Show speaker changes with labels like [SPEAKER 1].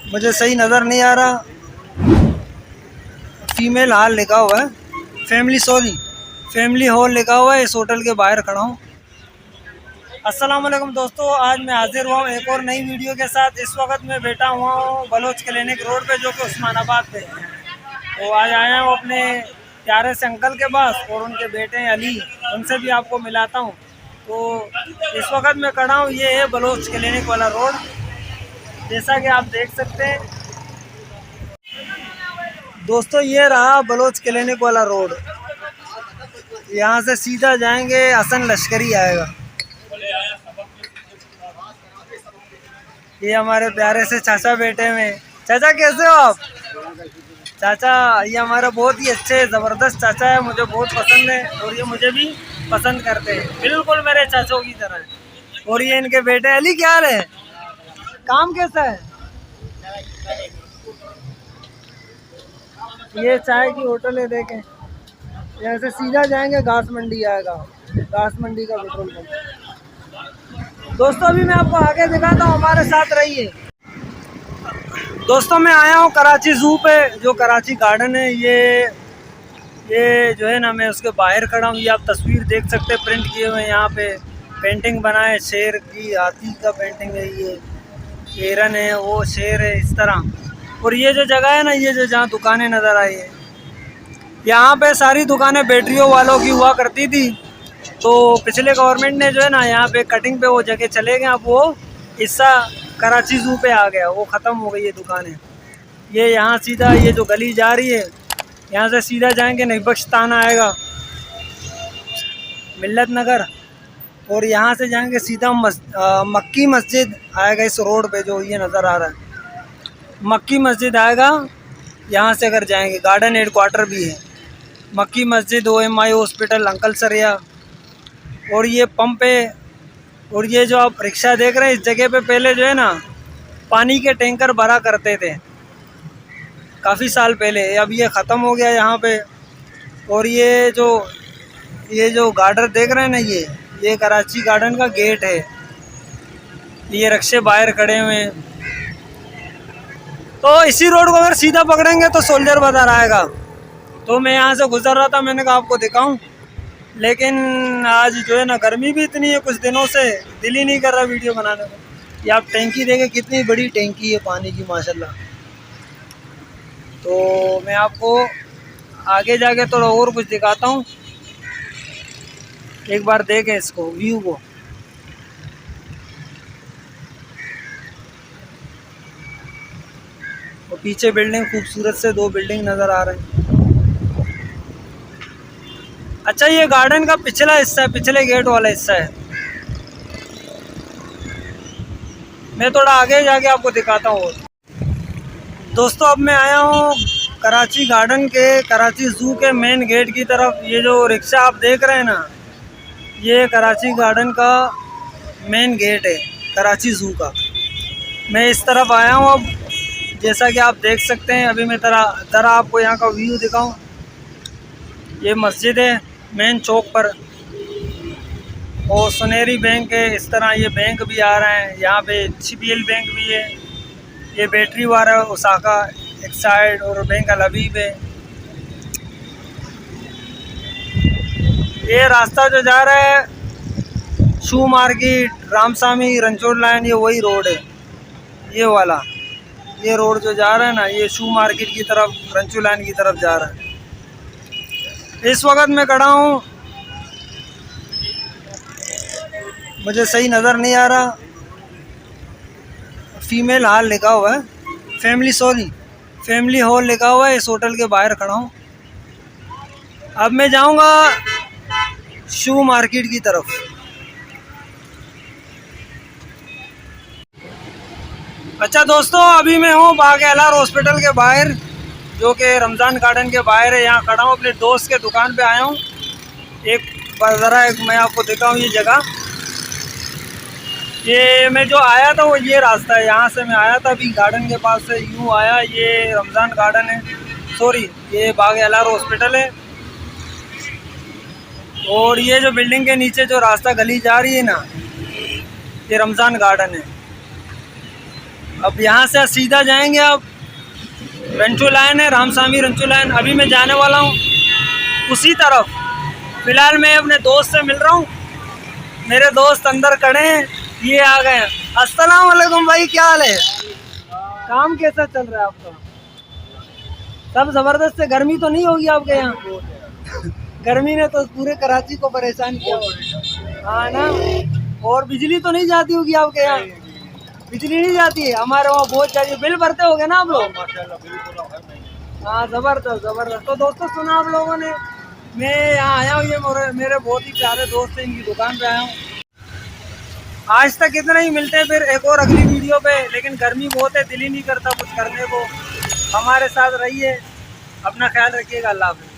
[SPEAKER 1] मुझे सही नज़र नहीं आ रहा। फीमेल हॉल लिखा हुआ है, फैमिली हॉल लिखा हुआ है। इस होटल के बाहर खड़ा हूँ। अस्सलाम वालेकुम दोस्तों, आज मैं हाजिर हुआ हूँ एक और नई वीडियो के साथ। इस वक्त मैं बैठा हुआ हूँ बलोच क्लिनिक रोड पे, जो कि उस्मानाबाद पे है। तो आज आया हूँ अपने प्यारे से अंकल के पास और उनके बेटे हैं अली, उनसे भी आपको मिलाता हूँ। तो इस वक्त मैं खड़ा हूँ, ये है बलोच क्लिनिक वाला रोड, जैसा कि आप देख सकते हैं दोस्तों। ये रहा बलोच क्लिनिक वाला रोड। यहाँ से सीधा जाएंगे, हसन लश्करी आएगा। ये हमारे प्यारे से चाचा बेटे में। चाचा कैसे हो आप? चाचा ये हमारा बहुत ही अच्छे ज़बरदस्त चाचा है, मुझे बहुत पसंद है और ये मुझे भी पसंद करते हैं, बिल्कुल मेरे चाचों की तरह। और ये इनके बेटे अली, क्या हाल है? काम कैसा है? ये चाय की होटल है, देखें। यहाँ से सीधा जाएंगे, घास मंडी आएगा, घास मंडी का पेट्रोल पंप। दोस्तों अभी मैं आपको आगे दिखाता हूँ, हमारे साथ रहिए। दोस्तों मैं आया हूँ कराची ज़ू पे, जो कराची गार्डन है। ये जो है ना, मैं उसके बाहर खड़ा हूँ। ये आप तस्वीर देख सकते हैं, प्रिंट किए हुए हैं यहाँ पे, पेंटिंग बनाए शेर की, हाथी का पेंटिंग है, ये हिरन है, वो शेर है, इस तरह। और ये जो जगह है ना, ये जो जहाँ दुकानें नज़र आई है, यहाँ पे सारी दुकानें बैटरियों वालों की हुआ करती थी। तो पिछले गवर्नमेंट ने जो है ना, यहाँ पे कटिंग पे वो जगह चले गए। अब वो हिस्सा कराची ज़ू पे आ गया, वो ख़त्म हो गई ये दुकानें। ये यहाँ सीधा, ये जो गली जा रही है, यहाँ से सीधा जाएंगे, नईबख्शताना आएगा, मिल्लत नगर। और यहाँ से जाएंगे सीधा मक्की मस्जिद आएगा, इस रोड पे जो ये नज़र आ रहा है, मक्की मस्जिद आएगा। यहाँ से अगर जाएंगे, गार्डन हेड क्वार्टर भी है, मक्की मस्जिद, OMI हॉस्पिटल, अंकल सरिया, और ये पंप है। और ये जो आप रिक्शा देख रहे हैं, इस जगह पे पहले जो है ना, पानी के टैंकर भरा करते थे काफ़ी साल पहले। अब ये ख़त्म हो गया यहाँ पे। और ये जो गार्डन देख रहे हैं ना, ये कराची गार्डन का गेट है। ये रिक्शे बाहर खड़े हुए हैं। तो इसी रोड को अगर सीधा पकड़ेंगे तो सोल्जर बाजार आएगा। तो मैं यहाँ से गुजर रहा था, मैंने कहा आपको दिखाऊं, लेकिन आज जो है ना, गर्मी भी इतनी है, कुछ दिनों से दिल ही नहीं कर रहा वीडियो बनाने को। ये आप टैंकी देखें, कितनी बड़ी टैंकी है पानी की, माशाल्लाह। तो मैं आपको आगे जाके थोड़ा और कुछ दिखाता हूँ, एक बार देखें इसको, व्यू को। और पीछे बिल्डिंग, खूबसूरत से 2 बिल्डिंग नज़र आ रहे हैं। अच्छा, ये गार्डन का पिछला हिस्सा है, पिछले गेट वाला हिस्सा है। मैं थोड़ा आगे जाके आपको दिखाता हूँ। दोस्तों अब मैं आया हूँ कराची गार्डन के, कराची ज़ू के मेन गेट की तरफ। ये जो रिक्शा आप देख रहे हैं ना, ये कराची गार्डन का मेन गेट है, कराची ज़ू का। मैं इस तरफ आया हूँ अब, जैसा कि आप देख सकते हैं। अभी मैं ज़रा आपको यहाँ का व्यू दिखाऊँ। ये मस्जिद है मेन चौक पर, और सुनहरी बैंक है, इस तरह ये बैंक भी आ रहा है यहाँ पे, CBL बैंक भी है। ये बैटरी वाला ओसाका एक साइड, और बैंक अल हबीब है। ये रास्ता जो जा रहा है शू मार्केट, रामसामी, रंचोड़ लाइन, ये वही रोड है, ये वाला। ये रोड जो जा रहा है ना, ये शू मार्केट की तरफ, रंचू लाइन की तरफ जा रहा है। इस वक्त मैं खड़ा हूँ, मुझे सही नज़र नहीं आ रहा। फीमेल हॉल लिखा हुआ है, फैमिली हॉल लिखा हुआ है। इस होटल के बाहर खड़ा हूँ। अब मैं जाऊँगा शू मार्केट की तरफ। अच्छा दोस्तों, अभी मैं हूँ बाग एलार हॉस्पिटल के बाहर, जो कि रमज़ान गार्डन के बाहर है। यहाँ खड़ा हूँ, अपने दोस्त के दुकान पे आया हूँ। मैं आपको दिखाऊँ ये जगह। ये मैं जो आया था वो ये रास्ता है, यहाँ से मैं आया था अभी गार्डन के पास से, यूँ आया। ये रमज़ान गार्डन है, सॉरी ये बाग एलार हॉस्पिटल है। और ये जो बिल्डिंग के नीचे जो रास्ता गली जा रही है ना, ये रमज़ान गार्डन है। अब यहाँ से सीधा जाएंगे अब रंचो लाइन है, रामस्वामी रंचो लाइन। अभी मैं जाने वाला हूँ उसी तरफ। फिलहाल मैं अपने दोस्त से मिल रहा हूँ, मेरे दोस्त अंदर खड़े हैं, ये आ गए हैं। अस्सलाम वालेकुम भाई, क्या हाल है? काम कैसा चल रहा है आपका? सब जबरदस्त है। गर्मी तो नहीं होगी आपके यहाँ? गर्मी ने तो पूरे कराची को परेशान किया। हाँ ना। और बिजली तो नहीं जाती होगी आपके यहाँ? बिजली नहीं जाती है, हमारे वहाँ बहुत जाती है। बिल भरते होगे ना आप लोग? हाँ, जबरदस्त जबरदस्त। तो दोस्तों सुना आप लोगों ने, मैं यहाँ आया हूँ, ये मेरे बहुत ही प्यारे दोस्त हैं, इनकी दुकान पे आया हूँ। आज तक इतना ही, मिलते हैं फिर एक और अगली वीडियो पे। लेकिन गर्मी बहुत है, दिल ही नहीं करता कुछ करने को। हमारे साथ रहिए, अपना ख्याल रखिएगा। अल्लाह हाफ़िज़।